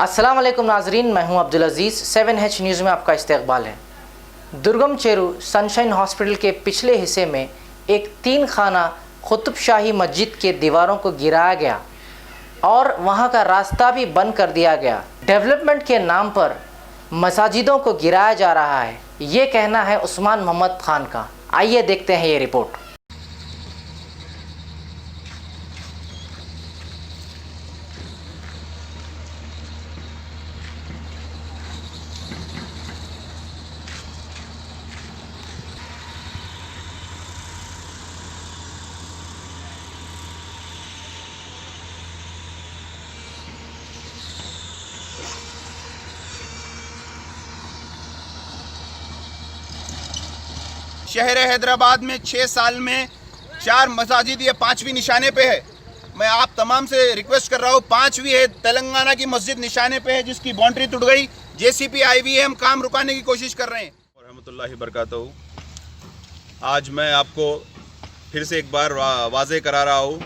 अस्सलाम वालेकुम नाजरीन, मैं हूं अब्दुल अजीज़। 7H न्यूज़ में आपका इस्तकबाल है। दुर्गम चेरू सनशाइन हॉस्पिटल के पिछले हिस्से में एक 3 खाना कुतुब शाही मस्जिद के दीवारों को गिराया गया और वहां का रास्ता भी बंद कर दिया गया। डेवलपमेंट के नाम पर मसाजिदों को गिराया जा रहा है, ये कहना है उस्मान मोहम्मद खान का। आइए देखते हैं ये रिपोर्ट। शहर हैदराबाद में 6 साल में 4 मसाजिद, ये 5वीं निशाने पे है। मैं आप तमाम से रिक्वेस्ट कर रहा हूँ, 5वीं है। तेलंगाना की मस्जिद निशाने पे है जिसकी बाउंड्री टूट गई, जेसीपी आई हुई है, हम काम रुकाने की कोशिश कर रहे हैं। रहमतुल्लाहि बरकातहू। आज मैं आपको फिर से एक बार वाज़े करा रहा हूँ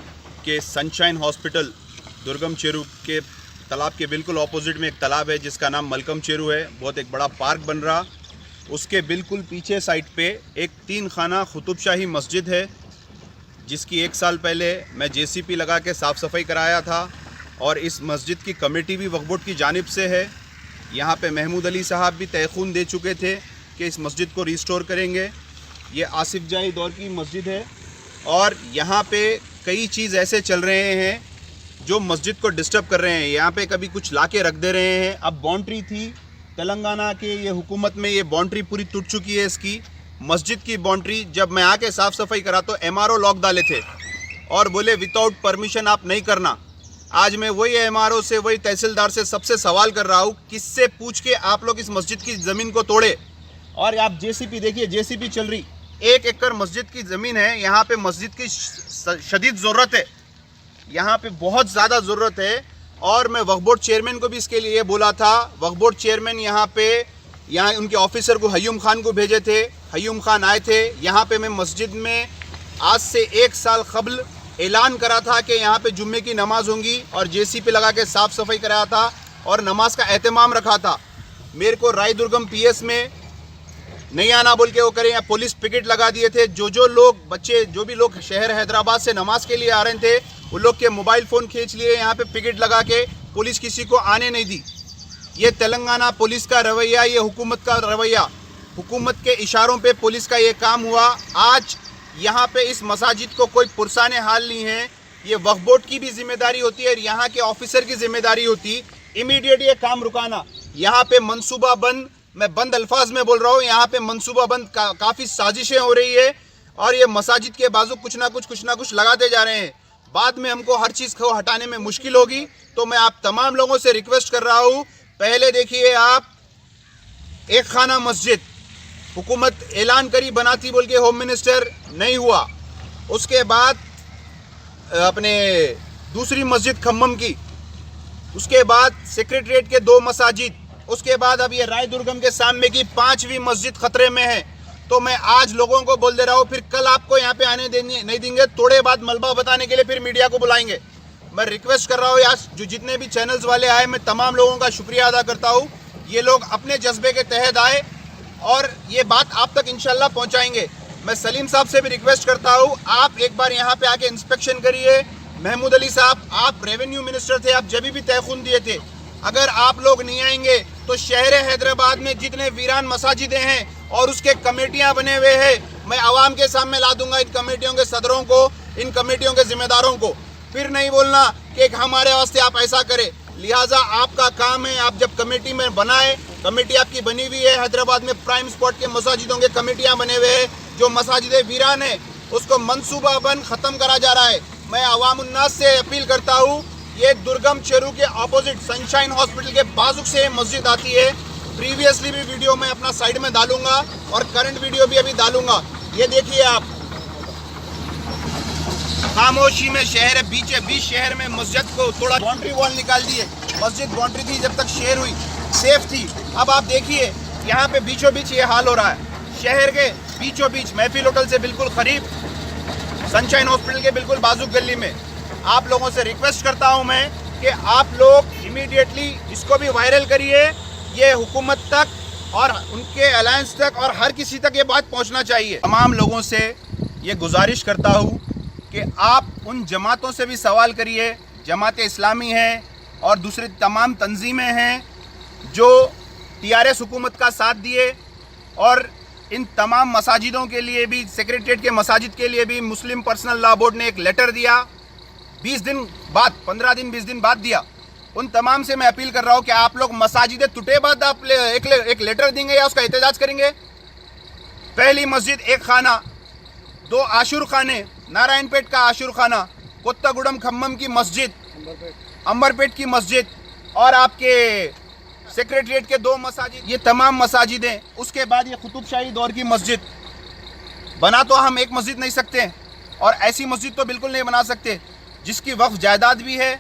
कि सनशाइन हॉस्पिटल दुर्गम चेरू के तालाब के बिल्कुल ऑपोजिट में एक तालाब है जिसका नाम मलकम चेरू है। बहुत एक बड़ा पार्क बन रहा, उसके बिल्कुल पीछे साइड पे एक 3 खाना कुतुब शाही मस्जिद है जिसकी 1 साल पहले मैं जेसीपी लगा के साफ़ सफाई कराया था और इस मस्जिद की कमेटी भी वक्फ बोर्ड की जानिब से है। यहाँ पे महमूद अली साहब भी तयख़ून दे चुके थे कि इस मस्जिद को रिस्टोर करेंगे। ये आसिफ जाही दौर की मस्जिद है और यहाँ पे कई चीज़ ऐसे चल रहे हैं जो मस्जिद को डिस्टर्ब कर रहे हैं। यहाँ पे कभी कुछ ला के रख दे रहे हैं। अब बाउंड्री थी तेलंगाना के ये हुकूमत में, ये बाउंड्री पूरी टूट चुकी है इसकी मस्जिद की बाउंड्री। जब मैं आके साफ़ सफाई करा तो एमआरओ लॉक डाले थे और बोले विदाउट परमिशन आप नहीं करना। आज मैं वही एमआरओ से, वही तहसीलदार से सबसे सवाल कर रहा हूँ, किससे पूछ के आप लोग इस मस्जिद की ज़मीन को तोड़े। और आप जेसीपी देखिए, जेसीपी चल रही, 1 एकड़ मस्जिद की ज़मीन है। यहाँ पे मस्जिद की शदीद ज़रूरत है, यहाँ पे बहुत ज़्यादा ज़रूरत है। और मैं वक्फ बोर्ड चेयरमैन को भी इसके लिए बोला था। वक्फ बोर्ड चेयरमैन यहाँ उनके ऑफिसर को हयूम खान को भेजे थे, हयूम खान आए थे यहाँ पे। मैं मस्जिद में आज से 1 साल कबल ऐलान करा था कि यहाँ पे जुम्मे की नमाज़ होंगी और जेसीपी लगा के साफ़ सफाई कराया था और नमाज का एहतमाम रखा था। मेरे को राय दुर्गम पीएस में नहीं आना बोल के वो करें, या पुलिस पिकेट लगा दिए थे। जो लोग बच्चे, जो भी लोग शहर हैदराबाद से नमाज के लिए आ रहे थे, उन लोग के मोबाइल फ़ोन खींच लिए यहाँ पे पिकेट लगा के। पुलिस किसी को आने नहीं दी। ये तेलंगाना पुलिस का रवैया, ये हुकूमत का रवैया, हुकूमत के इशारों पे पुलिस का ये काम हुआ। आज यहाँ पे इस मसाजिद को कोई पुरसाने हाल नहीं है। ये वक्फ बोर्ड की भी जिम्मेदारी होती है और यहाँ के ऑफिसर की जिम्मेदारी होती इमीडिएट ये काम रुकाना। यहाँ पे मनसूबा बंद, मैं बंद अल्फाज में बोल रहा हूँ, यहाँ पे मनसूबा बंद काफ़ी साजिशें हो रही है और ये मसाजिद के बाजू कुछ ना कुछ लगाते जा रहे हैं। बाद में हमको हर चीज़ को हटाने में मुश्किल होगी। तो मैं आप तमाम लोगों से रिक्वेस्ट कर रहा हूँ, पहले देखिए आप, 1 खाना मस्जिद हुकूमत ऐलान करी बनाती बोल के होम मिनिस्टर, नहीं हुआ। उसके बाद अपने दूसरी मस्जिद खम्मम की, उसके बाद सेक्रेटरीट के 2 मसाजिद, उसके बाद अब ये राय दुर्गम के सामने की 5वीं मस्जिद खतरे में है। तो मैं आज लोगों को बोल दे रहा हूँ, फिर कल आपको यहाँ पे आने देंगे नहीं देंगे, थोड़े बाद मलबा बताने के लिए फिर मीडिया को बुलाएंगे। मैं रिक्वेस्ट कर रहा हूँ यार, जो जितने भी चैनल्स वाले आए, मैं तमाम लोगों का शुक्रिया अदा करता हूँ। ये लोग अपने जज्बे के तहत आए और ये बात आप तक इंशाल्लाह पहुँचाएंगे। मैं सलीम साहब से भी रिक्वेस्ट करता हूँ, आप एक बार यहाँ पे आके इंस्पेक्शन करिए। महमूद अली साहब, आप रेवेन्यू मिनिस्टर थे, आप जब भी तयख़ून दिए थे, अगर आप लोग नहीं आएंगे तो शहर हैदराबाद में जितने वीरान मसाजिदें हैं और उसके कमेटियां बने हुए हैं, मैं आवाम के सामने ला दूंगा इन कमेटियों के सदरों को, इन कमेटियों के जिम्मेदारों को। फिर नहीं बोलना कि हमारे वास्ते आप ऐसा करें। लिहाजा आपका काम है, आप जब कमेटी में बनाए, कमेटी आपकी बनी हुई है हैदराबाद में, प्राइम स्पॉट के मसाजिदों के कमेटियाँ बने हुए हैं। जो मसाजिदें वीरान है उसको मनसूबा बंद ख़त्म करा जा रहा है। मैं अवाम उन्नास से अपील करता हूँ, ये दुर्गम चेरू के ऑपोजिट सनशाइन हॉस्पिटल के बाजू से मस्जिद आती है। प्रीवियसली भी वीडियो मैं अपना साइड में डालूंगा और करंट वीडियो भी अभी डालूंगा। ये देखिए आप, खामोशी में शहर है, बीच शहर में मस्जिद को थोड़ा बाउंड्री वॉल निकाल दी है। मस्जिद बाउंड्री थी जब तक शेयर हुई, सेफ थी। अब आप देखिए यहाँ पे बीचों बीच ये हाल हो रहा है। शहर के बीचों बीच, महफिल होटल से बिल्कुल करीब, सनशाइन हॉस्पिटल के बिल्कुल बाजू गली में। आप लोगों से रिक्वेस्ट करता हूं मैं कि आप लोग इमीडिएटली इसको भी वायरल करिए, ये हुकूमत तक और उनके अलायंस तक और हर किसी तक ये बात पहुंचना चाहिए। तमाम लोगों से ये गुजारिश करता हूँ कि आप उन जमातों से भी सवाल करिए, जमात इस्लामी है और दूसरी तमाम तंजीमें हैं जो TRS हुकूमत का साथ दिए, और इन तमाम मसाजिदों के लिए भी, सेक्रेटरीट के मसाजिद के लिए भी मुस्लिम पर्सनल लॉ बोर्ड ने एक लेटर दिया 20 दिन बाद, 15 दिन 20 दिन बाद दिया। उन तमाम से मैं अपील कर रहा हूँ कि आप लोग मसाजिद टूटे बाद आप एक लेटर देंगे या उसका एहतजाज करेंगे। पहली मस्जिद एक खाना, 2 आशुर खाने, नारायणपेट का आशुर खाना, कोत्तागुडम खम्मम की मस्जिद, अंबरपेट की मस्जिद और आपके सेक्रेटरीट के 2 मसाजिद, ये तमाम मसाजिदें। उसके बाद ये कुतुबशाही दौर की मस्जिद बना तो हम एक मस्जिद नहीं सकते, और ऐसी मस्जिद तो बिल्कुल नहीं बना सकते जिसकी वक्फ जायदाद भी है।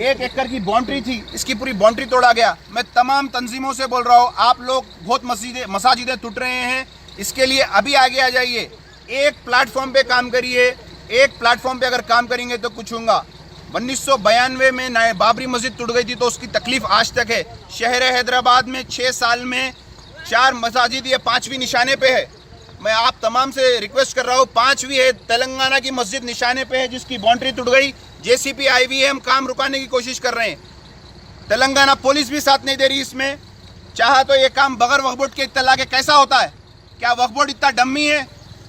1 एकड़ की बाउंड्री थी, इसकी पूरी बाउंड्री तोड़ा गया। मैं तमाम तंजीमों से बोल रहा हूँ, आप लोग बहुत मसाजिदें टूट रहे हैं, इसके लिए अभी आगे आ जाइए, एक प्लेटफॉर्म पे काम करिए। एक प्लेटफॉर्म पे अगर काम करेंगे तो कुछ होगा। 1992 में नए बाबरी मस्जिद टूट गई थी तो उसकी तकलीफ आज तक है। शहर हैदराबाद में 6 साल में 4 मसाजिद, ये 5वीं निशाने पे है। मैं आप तमाम से रिक्वेस्ट कर रहा हूँ, 5वीं है, तेलंगाना की मस्जिद निशाने पे है जिसकी बाउंड्री टूट गई। JCP आई हुई है, हम काम रुकाने की कोशिश कर रहे हैं। तेलंगाना पुलिस भी साथ नहीं दे रही इसमें। चाहा तो ये काम बगैर वक्फ बोर्ड के इत्तला के कैसा होता है? क्या वक्फ बोर्ड इतना डम्मी है?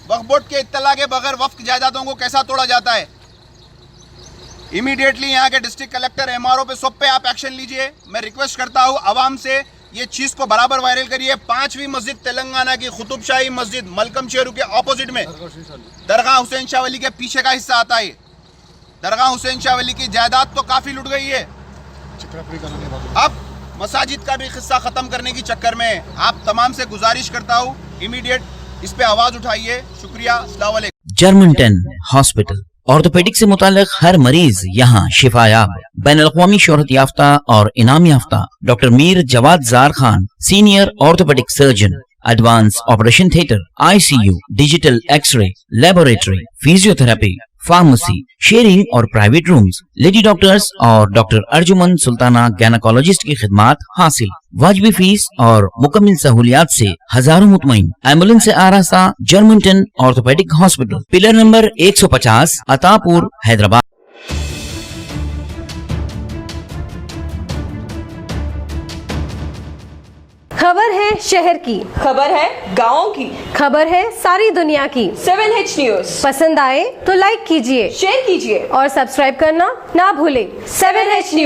वक्फ बोर्ड के इत्तला के बगैर वक्फ जायदादों को कैसा तोड़ा जाता है? इमीडिएटली यहाँ के डिस्ट्रिक्ट कलेक्टर, MRO पे सब पे आप एक्शन लीजिए। मैं रिक्वेस्ट करता हूँ आवाम से, ये चीज़ को बराबर वायरल करिए। 5वीं मस्जिद तेलंगाना की कुतुबशाही मस्जिद मलकम शेरू के ऑपोजिट में, दरगाह हुसैन शाह वली के पीछे का हिस्सा आता है। दरगाह हुसैन शाह वली की जायदाद तो काफ़ी लुट गई है, अब मसाजिद का भी किस्सा ख़त्म करने की चक्कर में आप तमाम से गुजारिश करता हूँ, इमीडिएट इस पे आवाज़ उठाइए। शुक्रिया, अस्सलाम वालेकुम। जर्मनटन हॉस्पिटल, ऑर्थोपेडिक से मुताल्लिक हर मरीज यहाँ शिफायाब। बैनुल-अक़वामी शोहरत याफ्ता और इनाम याफ्ता doctor Mir Jawad Zar Khan, senior orthopaedic surgeon, advance operation theatre, ICU, digital x-ray, laboratory, physiotherapy, pharmacy, sharing और प्राइवेट रूम्स, लेडी डॉक्टर्स और डॉक्टर अर्जुमन सुल्ताना गैनाकोलॉजिस्ट की खिदमात हासिल। वाजिबी फीस और मुकम्मल सहूलियात से हजारों मुतमईन। एम्बुलेंस से आरास्ता Germanton orthopaedic hospital, pillar number 150, Attapur, Hyderabad. खबर है शहर की, खबर है गाँव की, खबर है सारी दुनिया की। 7H न्यूज पसंद आए तो लाइक कीजिए, शेयर कीजिए और सब्सक्राइब करना ना भूलें। 7H news.